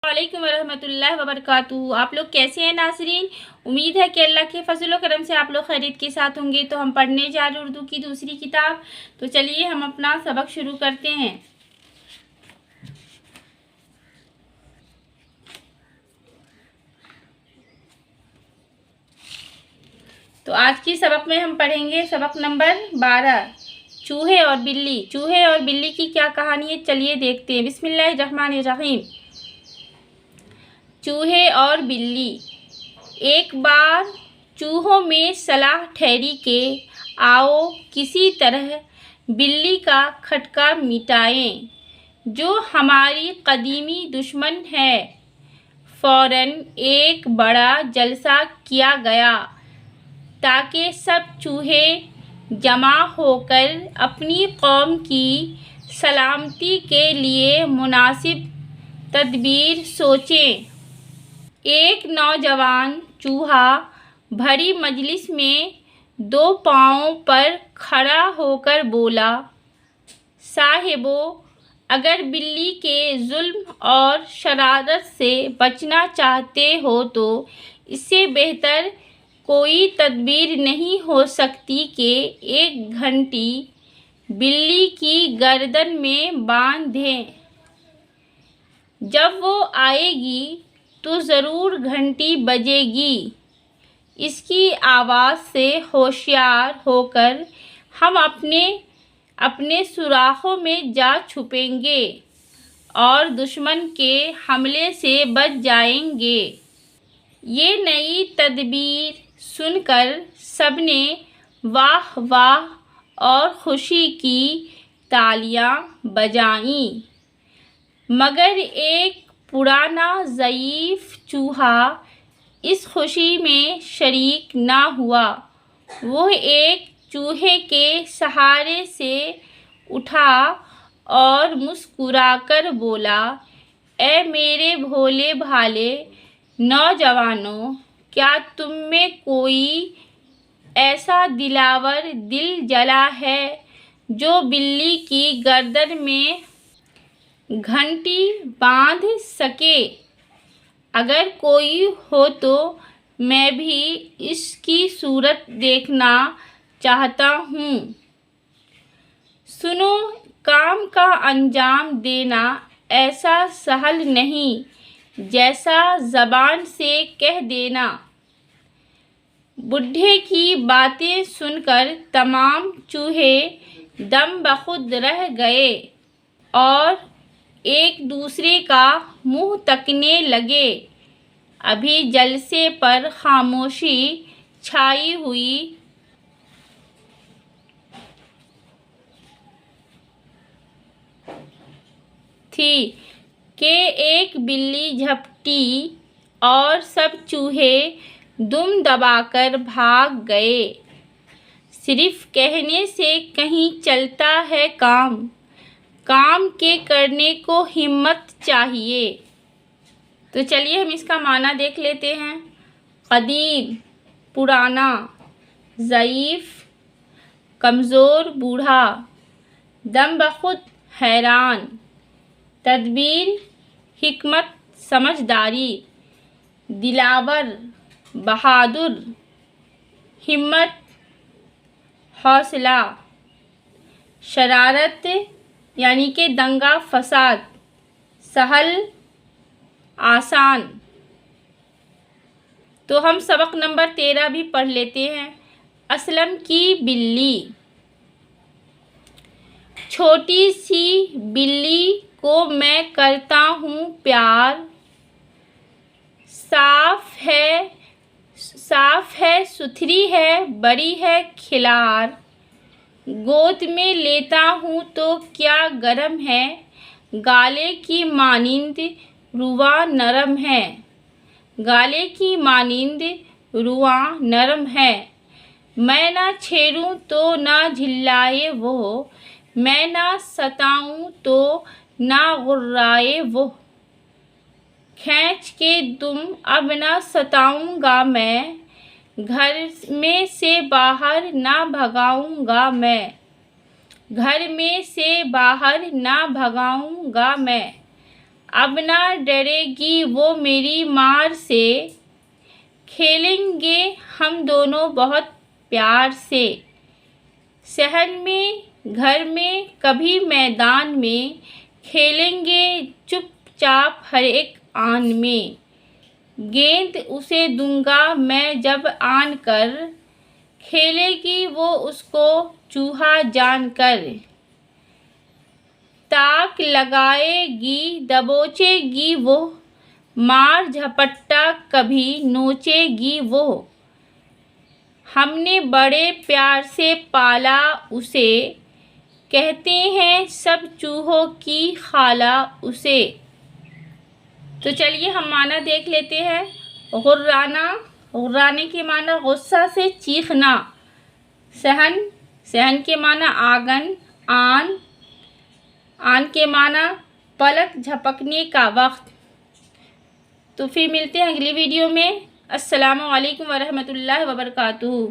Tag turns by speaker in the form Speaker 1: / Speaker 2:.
Speaker 1: वालेकुम वरहमतुल्लाहि वबरकातुहू। आप लोग कैसे हैं नाज़रीन? उम्मीद है कि अल्लाह के फजल व करम से आप लोग खैरियत के साथ होंगे। तो हम पढ़ने जा रहे उर्दू की दूसरी किताब। तो चलिए हम अपना सबक शुरू करते हैं। तो आज की सबक में हम पढ़ेंगे सबक नंबर 12, चूहे और बिल्ली। चूहे और बिल्ली की क्या कहानी है, चलिए देखते हैं। बिस्मिल्लाहिर्रहमानिर्रहीम। चूहे और बिल्ली। एक बार चूहों में सलाह ठहरी कि आओ किसी तरह बिल्ली का खटका मिटाएं, जो हमारी कदीमी दुश्मन है। फ़ौरन एक बड़ा जलसा किया गया ताकि सब चूहे जमा होकर अपनी कौम की सलामती के लिए मुनासिब तदबीर सोचें। एक नौजवान चूहा भरी मजलिस में दो पाँवों पर खड़ा होकर बोला, साहिबो, अगर बिल्ली के जुल्म और शरारत से बचना चाहते हो तो इससे बेहतर कोई तदबीर नहीं हो सकती कि एक घंटी बिल्ली की गर्दन में बांध दें। जब वो आएगी तो ज़रूर घंटी बजेगी। इसकी आवाज़ से होशियार होकर हम अपने सुराखों में जा छुपेंगे और दुश्मन के हमले से बच जाएंगे। ये नई तदबीर सुनकर सबने वाह वाह और खुशी की तालियां बजाईं, मगर एक पुराना ज़ईफ़ चूहा इस खुशी में शरीक ना हुआ। वो एक चूहे के सहारे से उठा और मुस्कुराकर बोला, ए मेरे भोले भाले नौजवानों, क्या तुम में कोई ऐसा दिलावर दिल जला है जो बिल्ली की गर्दन में घंटी बांध सके? अगर कोई हो तो मैं भी इसकी सूरत देखना चाहता हूँ। सुनो, काम का अंजाम देना ऐसा सहल नहीं जैसा ज़बान से कह देना। बुढ़े की बातें सुनकर तमाम चूहे दम बखुद रह गए और एक दूसरे का मुंह तकने लगे। अभी जलसे पर खामोशी छाई हुई थी कि एक बिल्ली झपटी और सब चूहे दुम दबाकर भाग गए। सिर्फ कहने से कहीं चलता है काम, काम के करने को हिम्मत चाहिए। तो चलिए हम इसका माना देख लेते हैं। कदीम पुराना, ज़ईफ़ कमज़ोर बूढ़ा, दम बखुद हैरान, तदबीर हिकमत समझदारी, दिलावर बहादुर, हिम्मत हौसला, शरारत यानी कि दंगा फसाद, सहल आसान। तो हम सबक नंबर 13 भी पढ़ लेते हैं। असलम की बिल्ली। छोटी सी बिल्ली को मैं करता हूँ प्यार, साफ है सुथरी है बड़ी है खिलार। गोद में लेता हूँ तो क्या गरम है, गाले की मानिंद रुआ नरम है, गाले की मानिंद रुआ नरम है। मैं ना छेड़ूं तो ना झिल्लाए वो, मैं ना सताऊं तो ना गुर्राए वो। खींच के दुम अब ना सताऊंगा मैं, घर में से बाहर ना भगाऊंगा मैं, घर में से बाहर ना भगाऊंगा मैं। अब ना डरेगी वो मेरी मार से, खेलेंगे हम दोनों बहुत प्यार से। शहर में, घर में, कभी मैदान में, खेलेंगे चुपचाप हर एक आन में। गेंद उसे दूंगा मैं जब आन कर, खेलेगी वो उसको चूहा जान कर। ताक लगाएगी दबोचेगी वो, मार झपट्टा कभी नोचेगी वो। हमने बड़े प्यार से पाला उसे, कहते हैं सब चूहों की खाला उसे। तो चलिए हम माना देख लेते हैं। गुर्राना, गुर्राने के माना गुस्सा से चीखना। सहन, सहन के माना आंगन, आन, आन के माना पलक झपकने का वक्त। तो फिर मिलते हैं अगली वीडियो में। अस्सलामु अलैकुम वरहमतुल्लाहि वबरकातुहू।